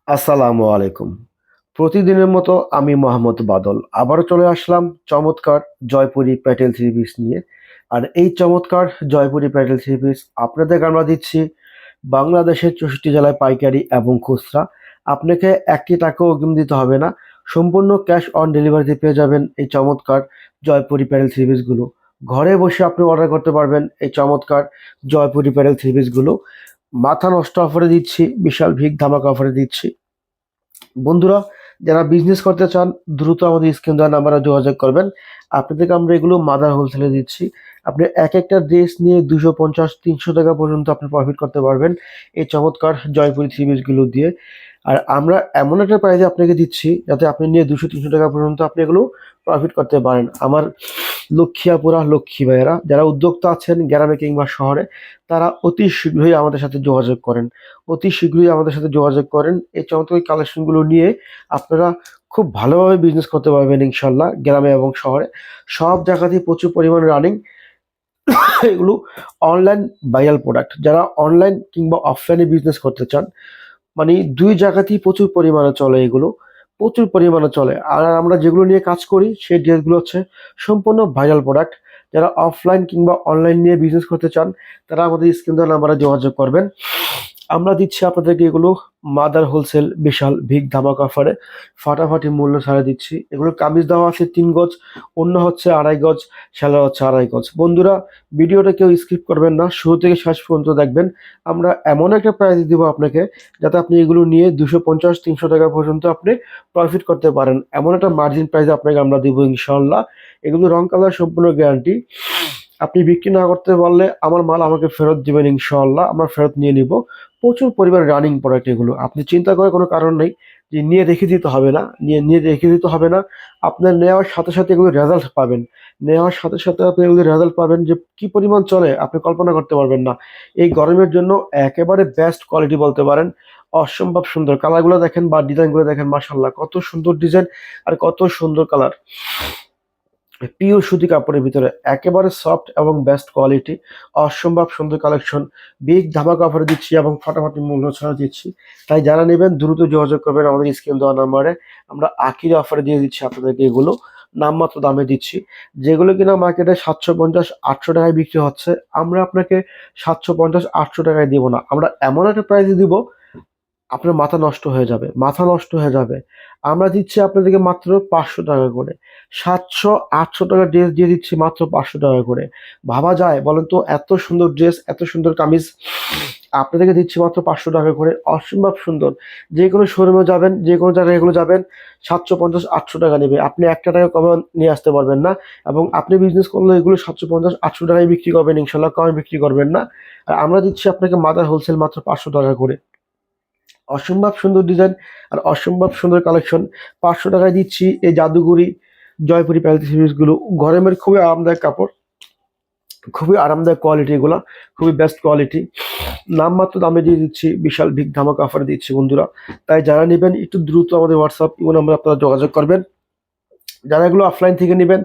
আসসালামু আলাইকুম। প্রতিদিনের মতো আমি মোহাম্মদ বাদল আবারও চলে আসলাম চমৎকার জয়পুরি প্যাটেল থ্রি পিস নিয়ে। আর এই চমৎকার জয়পুরি প্যাটেল থ্রি পিস আপনাদেরকে আমরা দিচ্ছি বাংলাদেশের 64 জেলায় পাইকারি এবং খুচরা। আপনাকে একটি টাকাও অগ্রিম দিতে হবে না, সম্পূর্ণ ক্যাশ অন ডেলিভারিতে পেয়ে যাবেন এই চমৎকার জয়পুরি প্যাটেল থ্রি পিসগুলো। ঘরে বসে আপনি অর্ডার করতে পারবেন এই চমৎকার জয়পুরি প্যাটেল থ্রি পিসগুলো। মাথা নষ্ট অফারে দিচ্ছি, বিশাল ভিগ ধামাকা অফারে দিচ্ছি। বন্ধুরা, যারা বিজনেস করতে চান দ্রুত আমাদের স্ক্রিন দেওয়া নাম্বারে যোগাযোগ করবেন। আপনাদেরকে আমরা এগুলো মাদার হোলসেলে দিচ্ছি। আপনি এক একটা ড্রেস নিয়ে 250-300 টাকা পর্যন্ত আপনি প্রফিট করতে পারবেন এই চমৎকার জয়পুরি থ্রি পিসগুলো দিয়ে। আর আমরা এমন একটা প্রাইসে আপনাকে দিচ্ছি যাতে আপনি নিয়ে 200-300 টাকা পর্যন্ত আপনি এগুলো প্রফিট করতে পারেন। আমার লক্ষ্মীপুরা লক্ষ্মী ভাইয়েরা যারা উদ্যোক্তা আছেন গ্রামে কিংবা শহরে, তারা অতি শীঘ্রই আমাদের সাথে যোগাযোগ করেন। অতি শীঘ্রই আমাদের সাথে যোগাযোগ করেন। এই চমৎকার কালেকশনগুলো নিয়ে আপনারা খুব ভালোভাবে বিজনেস করতে পারবেন ইনশাল্লাহ। গ্রামে এবং শহরে সব জায়গাতেই প্রচুর পরিমাণে রানিং এগুলো অনলাইন ভাইরাল প্রোডাক্ট। যারা অনলাইন কিংবা অফলাইনে বিজনেস করতে চান, মানে দুই জায়গাতেই প্রচুর পরিমাণে চলে, এগুলো প্রচুর পরিমাণে চলে। আর আমরা যেগুলো নিয়ে কাজ করি সেই ড্রেসগুলো হচ্ছে সম্পূর্ণ ভাইরাল প্রোডাক্ট। যারা অফলাইন কিংবা অনলাইন নিয়ে বিজনেস করতে চান তারা আমাদের স্ক্রিন দেওয়া নাম্বারে যোগাযোগ করবেন। আমরা দিচ্ছি আপনাদেরকে এগুলো মাদার হোলসেল বিশাল ভিগ ধামাকা অফারে ফাটাফাটি মূল্য ছাড়া দিচ্ছি। এগুলোর কামিজ দেওয়া আছে 3 গজ, অন্য হচ্ছে 2.5 গজ, সেলা হচ্ছে 2.5 গজ। বন্ধুরা, ভিডিওটা কেউ স্কিপ করবেন না, শুরু থেকে শেষ পর্যন্ত দেখবেন। আমরা এমন একটা প্রাইস দিব আপনাকে যাতে আপনি এগুলো নিয়ে 250-300 টাকা পর্যন্ত আপনি প্রফিট করতে পারেন। এমন একটা মার্জিন প্রাইস আপনাকে আমরা দিব ইনশাল্লাহ। এগুলো রং কালার সম্পূর্ণ গ্যারান্টি। আপনি বিক্রি না করতে পারলে আমার মাল আমাকে ফেরত দিবেন ইনশাআল্লাহ, আমরা ফেরত নিয়ে নিব। প্রচুর পরিমাণে রানিং প্রোডাক্ট এগুলো, আপনি চিন্তা করার কোনো কারণ নেই যে নিয়ে রেখে দিতে হবে না। নিয়ে রেখে দিতে হবে না, আপনার নেওয়ার সাথে সাথে এগুলো রেজাল্ট পাবেন। নেওয়ার সাথে সাথে আপনি এগুলো রেজাল্ট পাবেন যে কি পরিমাণ চলে আপনি কল্পনা করতে পারবেন না। এই গরমের জন্য একেবারে বেস্ট কোয়ালিটি বলতে পারেন। অসম্ভব সুন্দর কালারগুলো দেখেন বা ডিজাইনগুলো দেখেন, মাশাআল্লাহ কত সুন্দর ডিজাইন আর কত সুন্দর কালার। পিওর সুতি কাপড়ের ভিতরে একেবারে সফট এবং বেস্ট কোয়ালিটি, অসম্ভব সুন্দর কালেকশন। বিগ ধামাকা অফারে দিচ্ছি এবং ফাটাফাটি মূল্য ছাড়া দিচ্ছি। তাই যারা নেবেন দ্রুত যোগাযোগ করবেন আমাদের স্ক্রিন দেওয়া নাম্বারে। আমরা আকিরা অফারে দিয়ে দিচ্ছি আপনাদেরকে এগুলো, নামমাত্র দামে দিচ্ছি। যেগুলো কিনা মার্কেটে 750-800 টাকায় বিক্রি হচ্ছে, আমরা আপনাকে 750-800 টাকায় দিব না। আমরা এমন একটা প্রাইসে দিব আপনার মাথা নষ্ট হয়ে যাবে, মাথা নষ্ট হয়ে যাবে। আমরা দিচ্ছি আপনাদেরকে মাত্র 500 টাকা করে। 700-800 টাকা ড্রেস দিয়ে দিচ্ছি মাত্র 500 টাকা করে। ভাবা যায় বলেন তো? এত সুন্দর ড্রেস, এত সুন্দর কামিজ আপনাদেরকে দিচ্ছি মাত্র 500 টাকা করে। অসম্ভব সুন্দর। যে কোনো শোরুমে যাবেন, যে কোনো জায়গায় এগুলো যাবেন, 750-800 টাকা নেবে। আপনি একটা টাকা কমে নিয়ে আসতে পারবেন না। এবং আপনি বিজনেস করলে এগুলো 750-800 টাকায় বিক্রি করবেন ইনশাল্লাহ, কমে বিক্রি করবেন না। আর আমরা দিচ্ছি আপনাকে মাদার হোলসেল মাত্র 500 টাকা করে। অসম্ভব সুন্দর ডিজাইন আর অসম্ভব সুন্দর কালেকশন। 500 টাকায় দিচ্ছি এই জাদুঘরি জয়পুরি প্যান্টি সিরিজগুলো। গরমের খুবই আরামদায়ক কাপড়, খুবই আরামদায়ক কোয়ালিটি, এগুলা খুবই বেস্ট কোয়ালিটি। নামমাত্র দামে দিয়ে দিচ্ছি, বিশাল বিগ ধামাকা অফারে দিচ্ছি বন্ধুরা। তাই যারা নেবেন একটু দ্রুত আমাদের হোয়াটসঅ্যাপ ইমো নাম্বারে আপনারা যোগাযোগ করবেন। যারা এগুলো অফলাইন থেকে নেবেন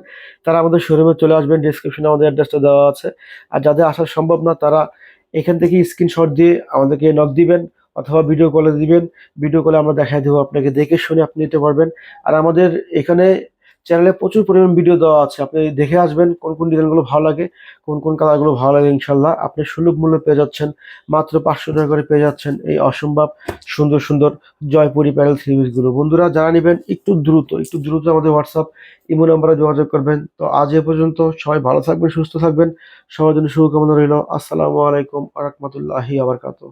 তারা আমাদের শোরুমে চলে আসবেন, ডিসক্রিপশনে আমাদের অ্যাড্রেসটা দেওয়া আছে। আর যাদের আসা সম্ভব না তারা এখান থেকে স্ক্রিনশট দিয়ে আমাদেরকে নক দিবেন অথবা ভিডিও কলে দিবেন। ভিডিও কলে আমরা দেখাই দেবো আপনাকে, দেখে শুনে আপনি নিতে পারবেন। আর আমাদের এখানে চ্যানেলে প্রচুর পরিমাণ ভিডিও দেওয়া আছে, আপনি দেখে আসবেন কোন কোন ডিজাইনগুলো ভালো লাগে, কোন কোন কালারগুলো ভালো লাগে। ইনশাল্লাহ আপনি সুলভ মূল্যে পেয়ে যাচ্ছেন, মাত্র 500 টাকা করে পেয়ে যাচ্ছেন এই অসম্ভব সুন্দর সুন্দর জয়পুরি প্যারেল থ্রি পিসগুলো। বন্ধুরা, যারা নেবেন একটু দ্রুত আমাদের হোয়াটসঅ্যাপ ইমো নাম্বারে যোগাযোগ করবেন। তো আজ এ পর্যন্ত, সবাই ভালো থাকবেন, সুস্থ থাকবেন, সবার জন্য শুভকামনা রইল। আসসালামু আলাইকুম ওয়া রাহমাতুল্লাহি ওয়া বারাকাতুহু।